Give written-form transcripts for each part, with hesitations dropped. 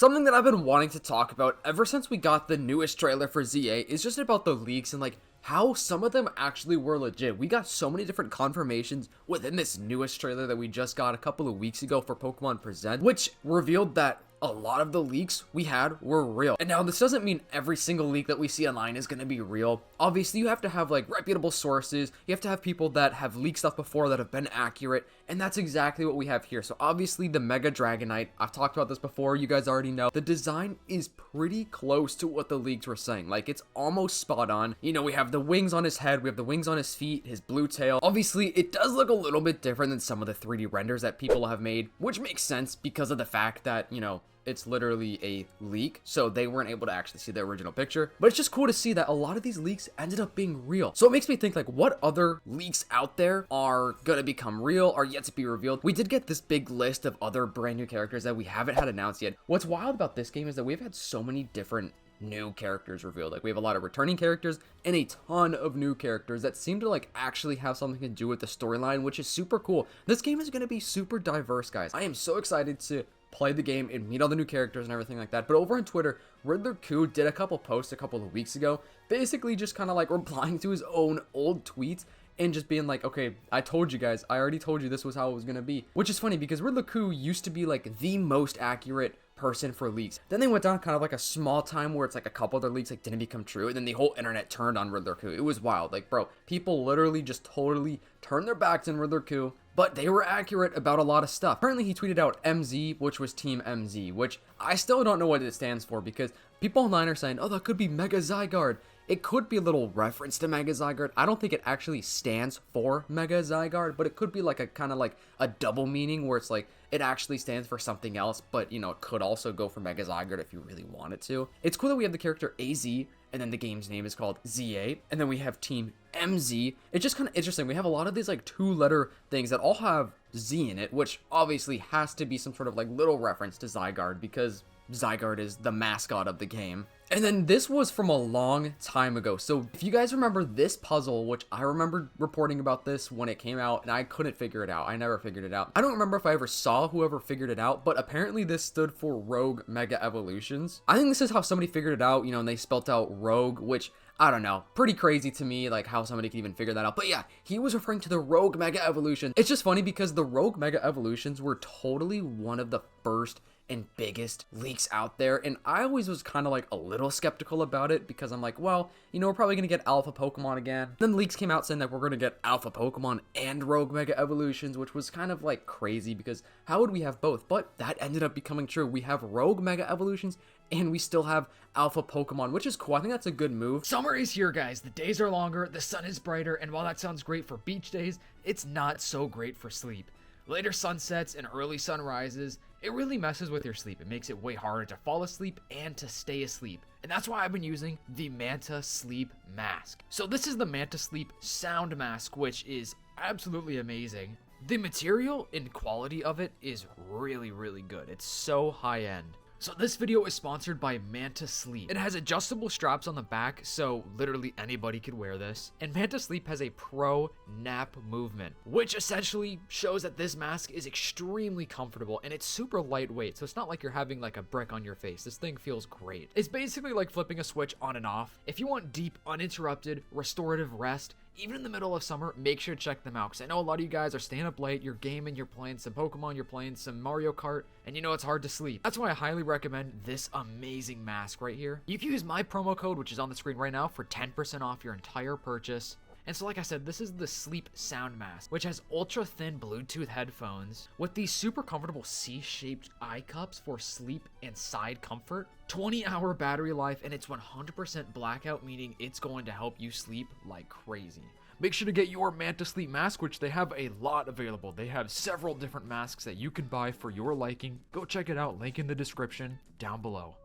Something that I've been wanting to talk about ever since we got the newest trailer for ZA is just about the leaks and like how some of them actually were legit. We got so many different confirmations within this newest trailer that we just got a couple of weeks ago for Pokemon Present, which revealed that a lot of the leaks we had were real. And now this doesn't mean every single leak that we see online is going to be real. Obviously, you have to have like reputable sources. You have to have people that have leaked stuff before that have been accurate. And that's exactly what we have here. So obviously the Mega Dragonite, I've talked about this before, you guys already know. The design is pretty close to what the leaks were saying. Like it's almost spot on. You know, we have the wings on his head, we have the wings on his feet, his blue tail. Obviously, it does look a little bit different than some of the 3D renders that people have made, which makes sense because of the fact that, you know, it's literally a leak, so they weren't able to actually see the original picture. But it's just cool to see that a lot of these leaks ended up being real. So it makes me think like what other leaks out there are gonna become real, are yet to be revealed. We did get this big list of other brand new characters that we haven't had announced yet. What's wild about this game is that we've had so many different new characters revealed. Like we have a lot of returning characters and a ton of new characters that seem to like actually have something to do with the storyline, which is super cool. This game is going to be super diverse, guys. I am so excited to play the game and meet all the new characters and everything like that. But over on Twitter, Riddler2 did a couple posts a couple of weeks ago, basically just kind of like replying to his own old tweets and just being like, okay, I told you guys, I already told you this was how it was gonna be. Which is funny because Riddler2 used to be like the most accurate person for leaks. Then they went down kind of like a small time where it's like a couple of their leaks like didn't become true, and then the whole internet turned on Riddler2. It was wild. Like, bro, people literally just totally turned their backs on Riddler2, but they were accurate about a lot of stuff. Apparently he tweeted out MZ, which was Team MZ, which I still don't know what it stands for because people online are saying, oh, that could be Mega Zygarde. It could be a little reference to Mega Zygarde. I don't think it actually stands for Mega Zygarde, but it could be like a kind of like a double meaning where it's like it actually stands for something else, but you know, it could also go for Mega Zygarde if you really wanted to. It's cool that we have the character AZ, and then the game's name is called ZA, and then we have Team MZ. It's just kind of interesting. We have a lot of these like 2-letter things that all have Z in it, which obviously has to be some sort of like little reference to Zygarde because Zygarde is the mascot of the game. And then this was from a long time ago. So if you guys remember this puzzle, which I remember reporting about this when it came out and I couldn't figure it out. I never figured it out. I don't remember if I ever saw whoever figured it out, but apparently this stood for Rogue Mega Evolutions. I think this is how somebody figured it out, you know, and they spelt out Rogue, which I don't know, pretty crazy to me, like how somebody can even figure that out. But yeah, he was referring to the Rogue Mega Evolution. It's just funny because the Rogue Mega Evolutions were totally one of the first and biggest leaks out there, and I always was kind of like a little skeptical about it because I'm like, well, you know, we're probably gonna get alpha Pokemon again. Then leaks came out saying that we're gonna get alpha Pokemon and Rogue Mega Evolutions, which was kind of like crazy because how would we have both? But that ended up becoming true. We have Rogue Mega Evolutions and we still have alpha Pokemon, which is cool. I think that's a good move. Summer is here, guys. The days are longer, the sun is brighter, and while that sounds great for beach days, it's not so great for sleep. Later sunsets and early sunrises, it really messes with your sleep. It makes it way harder to fall asleep and to stay asleep. And that's why I've been using the Manta Sleep Mask. So this is the Manta Sleep Sound Mask, which is absolutely amazing. The material and quality of it is really, really good. It's so high end. So this video is sponsored by Manta Sleep. It has adjustable straps on the back, so literally anybody could wear this. And Manta Sleep has a pro nap movement, which essentially shows that this mask is extremely comfortable and it's super lightweight. So it's not like you're having like a brick on your face. This thing feels great. It's basically like flipping a switch on and off. If you want deep, uninterrupted, restorative rest, even in the middle of summer, make sure to check them out. Because I know a lot of you guys are staying up late, you're gaming, you're playing some Pokemon, you're playing some Mario Kart, and you know it's hard to sleep. That's why I highly recommend this amazing mask right here. You can use my promo code, which is on the screen right now, for 10% off your entire purchase. And so like I said, this is the Sleep Sound Mask, which has ultra thin Bluetooth headphones with these super comfortable C-shaped eye cups for sleep and side comfort, 20-hour battery life, and it's 100% blackout, meaning it's going to help you sleep like crazy. Make sure to get your Manta Sleep Mask, which they have a lot available. They have several different masks that you can buy for your liking. Go check it out, link in the description down below.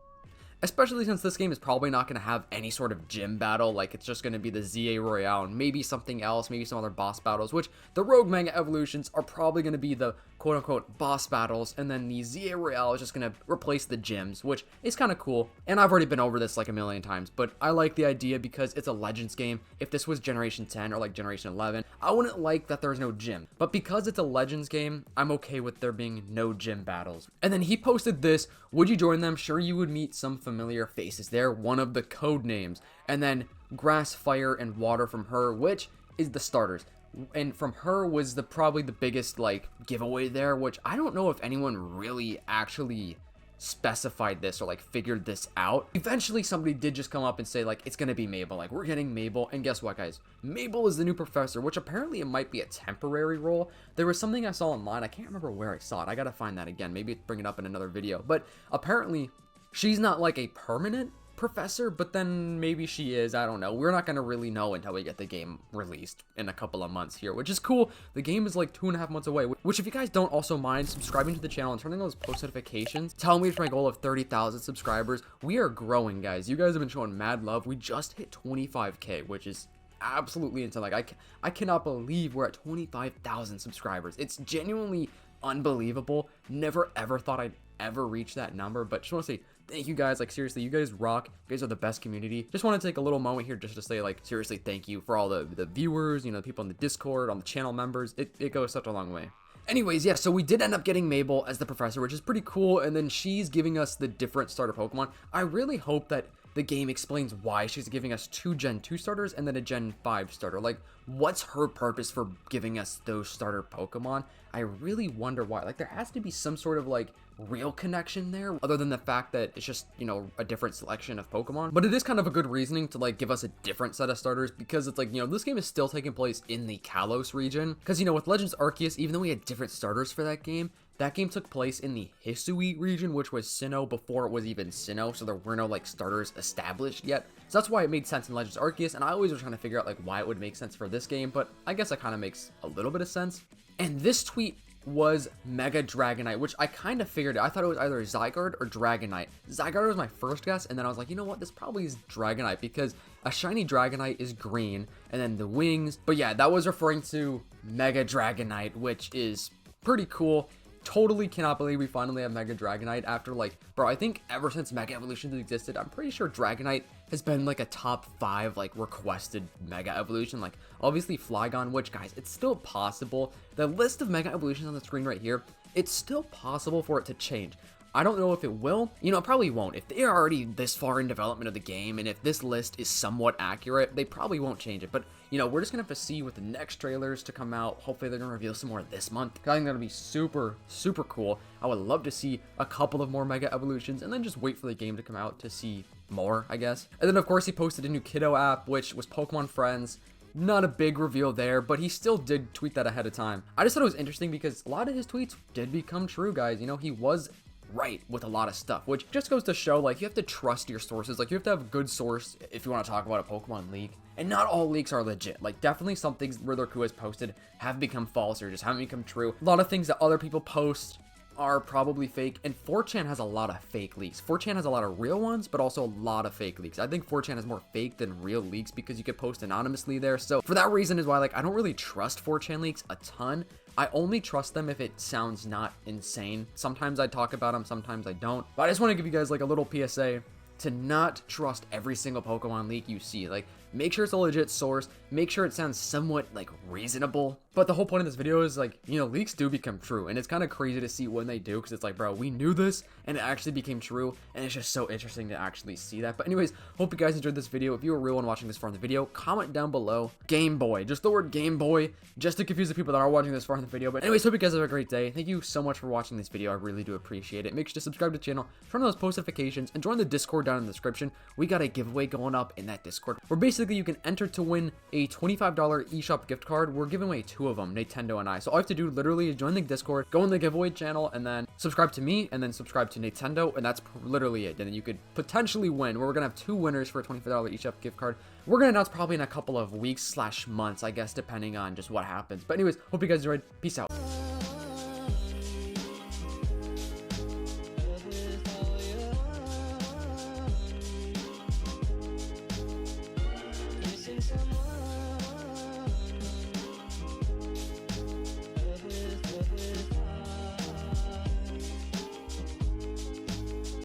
Especially since this game is probably not going to have any sort of gym battle, like it's just going to be the ZA Royale and maybe something else, maybe some other boss battles, which the Rogue Mega Evolutions are probably going to be the quote-unquote boss battles, and then the ZA Royale is just gonna replace the gyms, which is kind of cool. And I've already been over this like a million times, but I like the idea because it's a Legends game. If this was Generation 10 or like Generation 11, I wouldn't like that there's no gym. But because it's a Legends game, I'm okay with there being no gym battles. And then he posted this: would you join them? Sure, you would meet some familiar faces there, one of the code names. And then grass, fire, and water from her, which is the starters. And from her was probably the biggest like giveaway there, which I don't know if anyone really actually specified this or like figured this out. Eventually somebody did just come up and say like it's gonna be Mabel, like we're getting Mabel. And guess what, guys? Mabel is the new professor, which apparently it might be a temporary role. There was something I saw online, I can't remember where I saw it, I gotta find that again, maybe bring it up in another video, but apparently she's not like a permanent professor, but then maybe she is, I don't know. We're not gonna really know until we get the game released in a couple of months here, which is cool. The game is like 2.5 months away, which if you guys don't also mind subscribing to the channel and turning on those post notifications, tell me it's my goal of 30,000 subscribers. We are growing, guys. You guys have been showing mad love. We just hit 25k, which is absolutely insane. Like I cannot believe we're at 25,000 subscribers. It's genuinely unbelievable. Never ever thought I'd ever reach that number, but just want to say thank you guys. Like seriously, you guys rock. You guys are the best community. Just want to take a little moment here just to say like seriously thank you for all the viewers, you know, the people on the Discord, on the channel members. It goes such a long way. Anyways, yeah, so we did end up getting Mabel as the professor, which is pretty cool, and then she's giving us the different starter Pokemon. I really hope that the game explains why she's giving us 2 Gen 2 starters and then a Gen 5 starter. Like, what's her purpose for giving us those starter Pokemon? I really wonder why. Like, there has to be some sort of, like, real connection there, other than the fact that it's just, you know, a different selection of Pokemon. But it is kind of a good reasoning to, like, give us a different set of starters, because it's like, you know, this game is still taking place in the Kalos region. Because, you know, with Legends Arceus, even though we had different starters for that game took place in the Hisui region, which was Sinnoh before it was even Sinnoh, so there were no, like, starters established yet. So that's why it made sense in Legends Arceus, and I always was trying to figure out, like, why it would make sense for this game, but I guess it kind of makes a little bit of sense. And this tweet was Mega Dragonite, which I kind of figured out. I thought it was either Zygarde or Dragonite. Zygarde was my first guess, and then I was like, you know what, this probably is Dragonite, because a shiny Dragonite is green, and then the wings. But yeah, that was referring to Mega Dragonite, which is pretty cool. Totally cannot believe we finally have Mega Dragonite after, like, bro, I think ever since Mega Evolutions existed, I'm pretty sure Dragonite has been like a top 5 like requested Mega Evolution. Like obviously Flygon, which guys, it's still possible. The list of Mega Evolutions on the screen right here, it's still possible for it to change. I don't know if it will. You know, it probably won't. If they are already this far in development of the game, and if this list is somewhat accurate, they probably won't change it. But, you know, we're just going to have to see with the next trailers to come out. Hopefully they're going to reveal some more this month. I think that'll be super, super cool. I would love to see a couple of more Mega Evolutions, and then just wait for the game to come out to see more, I guess. And then, of course, he posted a new Kiddo app, which was Pokemon Friends. Not a big reveal there, but he still did tweet that ahead of time. I just thought it was interesting because a lot of his tweets did become true, guys. You know, he was right with a lot of stuff, which just goes to show, like, you have to trust your sources. Like, you have to have a good source if you want to talk about a Pokemon leak. And not all leaks are legit. Like, definitely some things Riddlerku has posted have become false or just haven't become true. A lot of things that other people post are probably fake, and 4chan has a lot of fake leaks. 4chan has a lot of real ones, but also a lot of fake leaks. I think 4chan has more fake than real leaks because you could post anonymously there. So for that reason is why, like, I don't really trust 4chan leaks a ton. I only trust them if it sounds not insane. Sometimes I talk about them, sometimes I don't. But I just want to give you guys like a little PSA to not trust every single Pokemon leak you see. Like, make sure it's a legit source, make sure it sounds somewhat like reasonable. But the whole point of this video is, like, you know, leaks do become true, and it's kind of crazy to see when they do, because it's like, bro, we knew this and it actually became true, and it's just so interesting to actually see that. But anyways, hope you guys enjoyed this video. If you were real and watching this far in the video, comment down below Game Boy, just the word Game Boy, just to confuse the people that are watching this far in the video. But anyways, hope you guys have a great day. Thank you so much for watching this video. I really do appreciate it. Make sure to subscribe to the channel, turn on those post notifications, and join the Discord down in the description. We got a giveaway going up in that Discord where basically you can enter to win a $25 eShop gift card. We're giving away 2 of them, Nintendo and I. So all you have to do literally is join the Discord, go in the giveaway channel, and then subscribe to me, and then subscribe to Nintendo, and that's literally it. And then you could potentially win. We're gonna have 2 winners for a $25 eShop gift card. We're gonna announce probably in a couple of weeks/months, I guess, depending on just what happens. But anyways, hope you guys enjoyed. Peace out.